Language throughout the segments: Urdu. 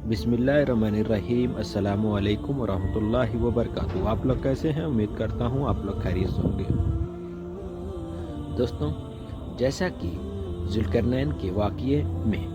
بسم اللہ الرحمن الرحیم۔ السلام علیکم ورحمۃ اللہ وبرکاتہ۔ آپ لوگ کیسے ہیں؟ امید کرتا ہوں آپ لوگ خیریت سے ہوں گے۔ دوستوں، جیسا کہ ذوالقرنین کے واقعے میں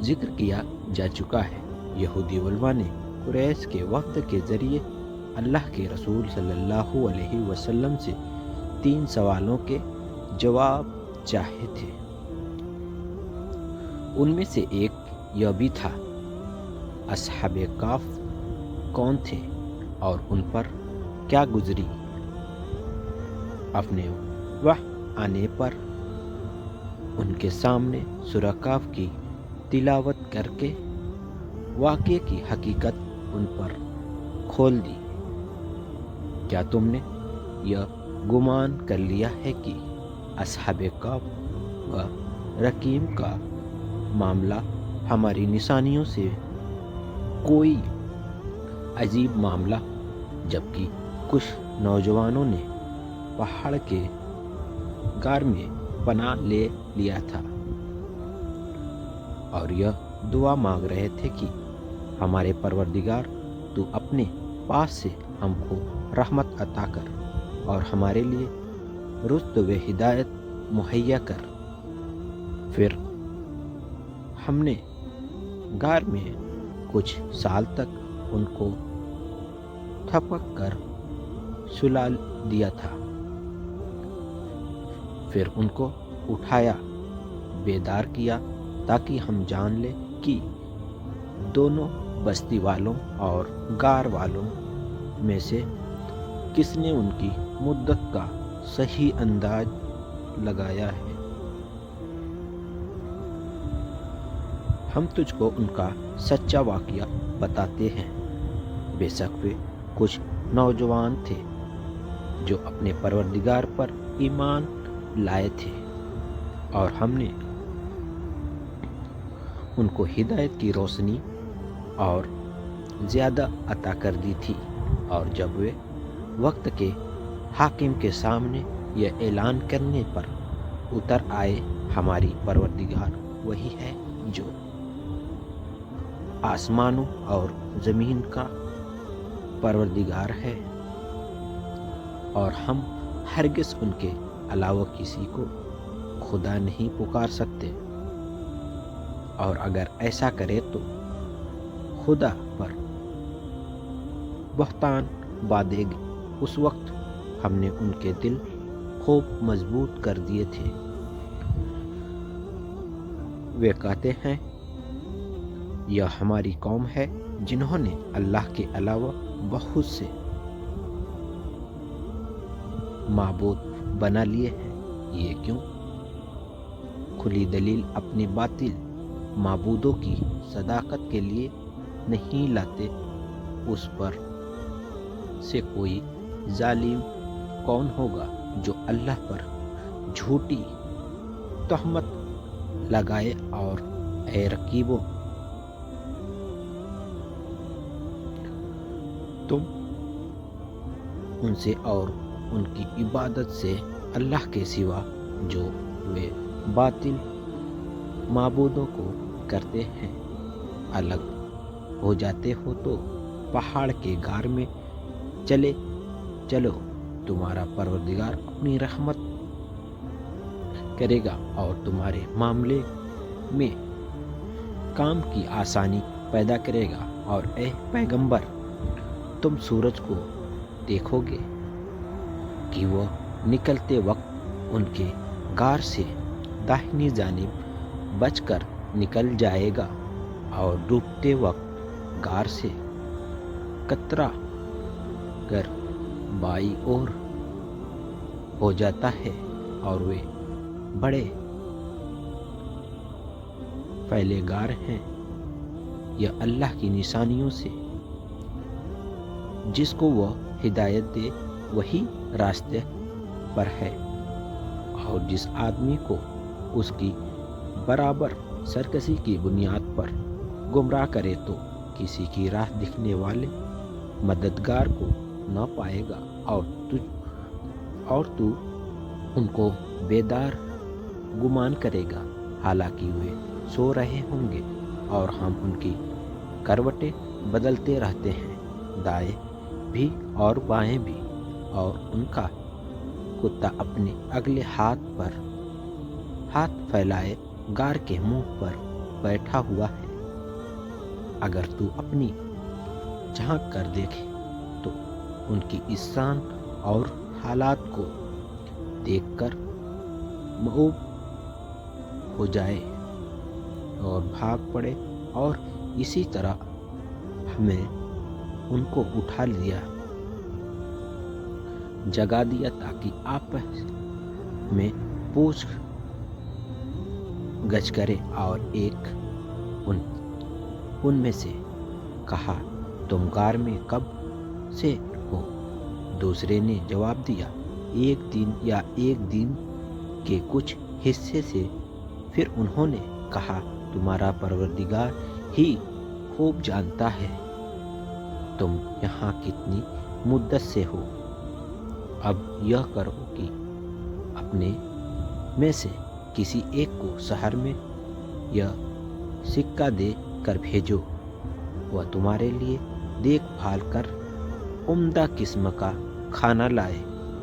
ذکر کیا جا چکا ہے، یہودی علماء نے قریش کے وفد کے ذریعے اللہ کے رسول صلی اللہ علیہ وسلم سے 3 سوالوں کے جواب چاہے تھے۔ ان میں سے ایک یہ بھی تھا، اصحاب کہف کون تھے اور ان پر کیا گزری؟ اپنے وحی آنے پر ان کے سامنے سورہ کہف کی تلاوت کر کے واقعے کی حقیقت ان پر کھول دی۔ کیا تم نے یہ گمان کر لیا ہے کہ اصحاب کہف و رقیم کا معاملہ ہماری نشانیوں سے کوئی عجیب معاملہ، جبکہ کچھ نوجوانوں نے پہاڑ کے غار میں پناہ لے لیا تھا اور یہ دعا مانگ رہے تھے کہ ہمارے پروردگار، تو اپنے پاس سے ہم کو رحمت عطا کر اور ہمارے لیے رشد و ہدایت مہیا کر۔ پھر ہم نے غار میں کچھ سال تک ان کو تھپک کر سلا دیا تھا، پھر ان کو اٹھایا، بیدار کیا، تاکہ ہم جان لیں کہ دونوں بستی والوں اور غار والوں میں سے کس نے ان کی مدت کا صحیح انداز لگایا ہے۔ ہم تجھ کو ان کا سچا واقعہ بتاتے ہیں۔ بے شک وہ کچھ نوجوان تھے جو اپنے پروردگار پر ایمان لائے تھے، اور ہم نے ان کو ہدایت کی روشنی اور زیادہ عطا کر دی تھی، اور جب وہ وقت کے حاکم کے سامنے یہ اعلان کرنے پر اتر آئے، ہماری پروردگار وہی ہے جو آسمانوں اور زمین کا پروردگار ہے، اور ہم ہرگز ان کے علاوہ کسی کو خدا نہیں پکار سکتے، اور اگر ایسا کرے تو خدا پر بہتان باندھے گے۔ اس وقت ہم نے ان کے دل خوب مضبوط کر دیے تھے۔ وہ کہتے ہیں، یہ ہماری قوم ہے جنہوں نے اللہ کے علاوہ بہت سے معبود بنا لیے ہیں۔ یہ کیوں؟ کھلی دلیل اپنے باطل معبودوں کی صداقت کے لیے نہیں لاتے۔ اس پر سے کوئی ظالم کون ہوگا جو اللہ پر جھوٹی تہمت لگائے؟ اور اے رقیبو، تم ان سے اور ان کی عبادت سے اللہ کے سوا جو وہ باطل معبودوں کو کرتے ہیں الگ ہو جاتے ہو تو پہاڑ کے غار میں چلے چلو، تمہارا پروردگار اپنی رحمت کرے گا اور تمہارے معاملے میں کام کی آسانی پیدا کرے گا۔ اور اے پیغمبر، تم سورج کو دیکھو گے کہ وہ نکلتے وقت ان کے غار سے داہنی جانب بچ کر نکل جائے گا، اور ڈوبتے وقت غار سے کترا کر بائیں اور ہو جاتا ہے، اور وہ بڑے پھیلے غار ہیں۔ یہ اللہ کی نشانیوں سے جس کو وہ ہدایت دے وہی راستے پر ہے، اور جس آدمی کو اس کی برابر سرکشی کی بنیاد پر گمراہ کرے تو کسی کی راہ دکھنے والے مددگار کو نہ پائے گا، اور تو ان کو بیدار گمان کرے گا، حالانکہ وہ سو رہے ہوں گے، اور ہم ان کی کروٹیں بدلتے رہتے ہیں، دائیں بھی اور بائیں بھی، اور ان کا کتا اپنے اگلے ہاتھ پر ہاتھ پھیلائے غار کے منہ پر بیٹھا ہوا ہے۔ اگر تو اپنی جھانک کر دیکھے تو ان کی اس شان اور حالات کو دیکھ کر مغلوب ہو جائے اور بھاگ پڑے، اور اسی طرح ہمیں ان کو اٹھا لیا، جگا دیا، تاکہ آپس میں پوچھ گچھ کرے۔ اور ایک ان میں سے کہا، تم غار میں کب سے ہو؟ دوسرے نے جواب دیا، ایک دن یا ایک دن کے کچھ حصے سے۔ پھر انہوں نے کہا، تمہارا پروردگار ہی خوب جانتا ہے تم یہاں کتنی مدت سے ہو۔ اب یہ کرو کہ اپنے میں سے کسی ایک کو شہر میں یہ سکہ دے کر بھیجو، وہ تمہارے لیے دیکھ بھال کر عمدہ قسم کا کھانا لائے،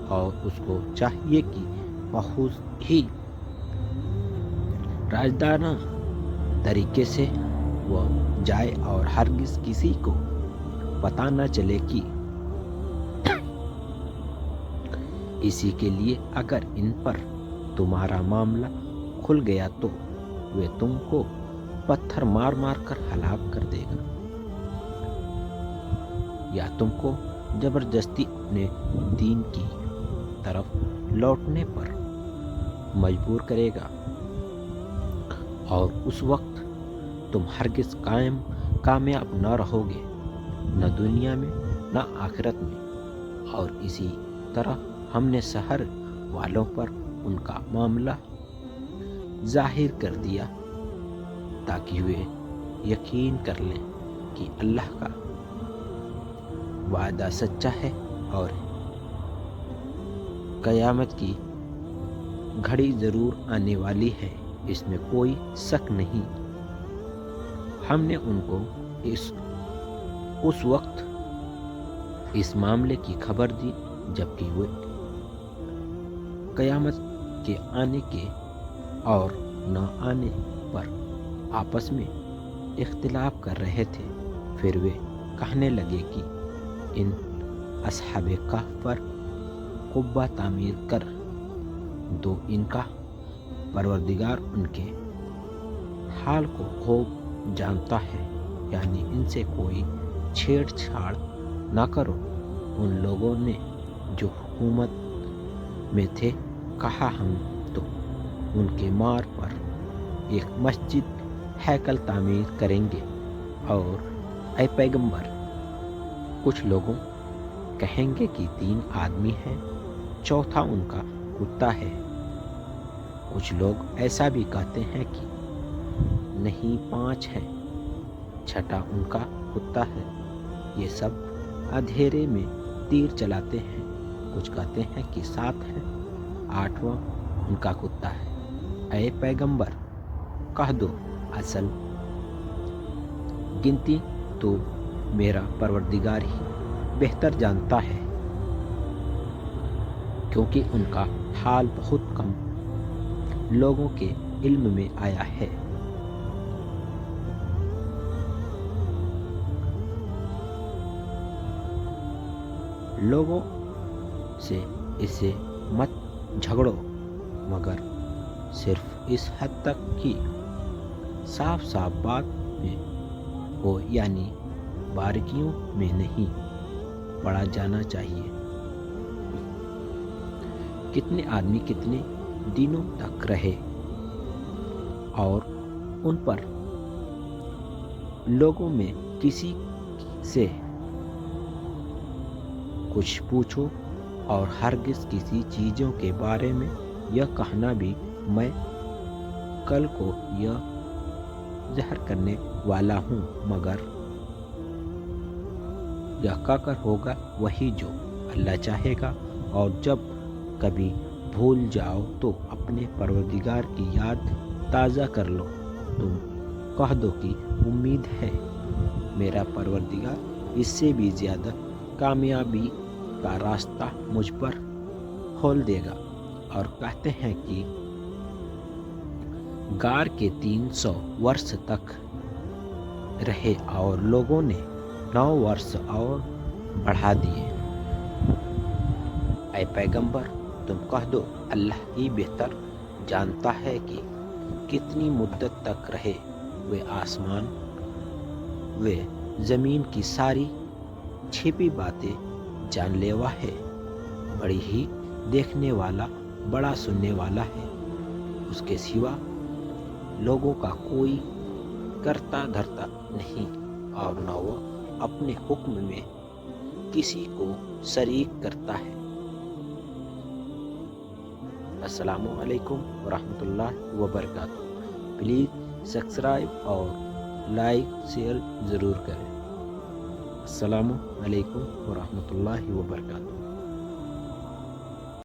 اور اس کو چاہیے کہ بہت ہی راجدانہ طریقے سے وہ جائے اور ہرگز کسی کو پتہ نہ چلے کہ اسی کے لیے اگر ان پر تمہارا معاملہ کھل گیا تو وہ تم کو پتھر مار مار کر ہلاک کر دے گا، یا تم کو زبردستی اپنے دین کی طرف لوٹنے پر مجبور کرے گا، اور اس وقت تم ہرگز کامیاب نہ رہو گے، نہ دنیا میں نہ آخرت میں۔ اور اسی طرح ہم نے شہر والوں پر ان کا معاملہ ظاہر کر دیا تاکہ وہ یقین کر لیں کہ اللہ کا وعدہ سچا ہے اور قیامت کی گھڑی ضرور آنے والی ہے، اس میں کوئی شک نہیں۔ ہم نے ان کو اس وقت اس معاملے کی خبر دی جبکہ وہ قیامت کے آنے کے اور نہ آنے پر آپس میں اختلاف کر رہے تھے۔ پھر وہ کہنے لگے کہ ان اصحاب کہف پر قبہ تعمیر کر دو، ان کا پروردگار ان کے حال کو خوب جانتا ہے، یعنی ان سے کوئی چھیڑ چھاڑ نہ کرو۔ ان لوگوں نے جو حکومت میں تھے کہا، ہم تو ان کے مار پر ایک مسجد ہیکل تعمیر کریں گے، اور اے پیغمبر، کچھ لوگوں کہیں گے کہ 3 آدمی ہیں، چوتھا ان کا کتا ہے، کچھ لوگ ایسا بھی کہتے ہیں کہ نہیں 5 ہیں، چھٹا ان کا کتا ہے۔ یہ سب اندھیرے میں تیر چلاتے ہیں، کچھ کہتے ہیں کہ 7 ہیں، 8واں ان کا کتا ہے۔ اے پیغمبر، کہہ دو، اصل گنتی تو میرا پروردگار ہی بہتر جانتا ہے، کیونکہ ان کا حال بہت کم لوگوں کے علم میں آیا ہے۔ لوگوں سے اسے مت جھگڑو، مگر صرف اس حد تک کہ صاف صاف بات میں ہو، یعنی باریکیوں میں نہیں پڑا جانا چاہیے۔ کتنے آدمی کتنے دنوں تک رہے، اور ان پر لوگوں میں کسی سے کچھ پوچھو، اور ہرگز کسی چیزوں کے بارے میں یہ کہنا بھی میں کل کو یہ ظاہر کرنے والا ہوں، مگر یہ کہہ کر ہوگا وہی جو اللہ چاہے گا۔ اور جب کبھی بھول جاؤ تو اپنے پروردگار کی یاد تازہ کر لو، تم کہہ دو کہ امید ہے میرا پروردگار اس سے بھی زیادہ کامیابی کا راستہ مجھ پر کھول دے گا۔ اور کہتے ہیں کہ غار کے 300 ورس تک رہے اور لوگوں نے 9 ورس اور بڑھا دیے۔ اے پیغمبر، تم کہہ دو اللہ ہی بہتر جانتا ہے کہ کتنی مدت تک رہے۔ وہ آسمان و زمین کی ساری چھپی باتیں جان لیوا ہے، بڑی ہی دیکھنے والا، بڑا سننے والا ہے۔ اس کے سوا لوگوں کا کوئی کرتا دھرتا نہیں، اور نہ وہ اپنے حکم میں کسی کو شریک کرتا ہے۔ السلام علیکم ورحمۃ اللہ وبرکاتہ۔ پلیز سبسکرائب اور لائک شیئر ضرور کریں۔ السلام علیکم ورحمۃ اللہ وبرکاتہ۔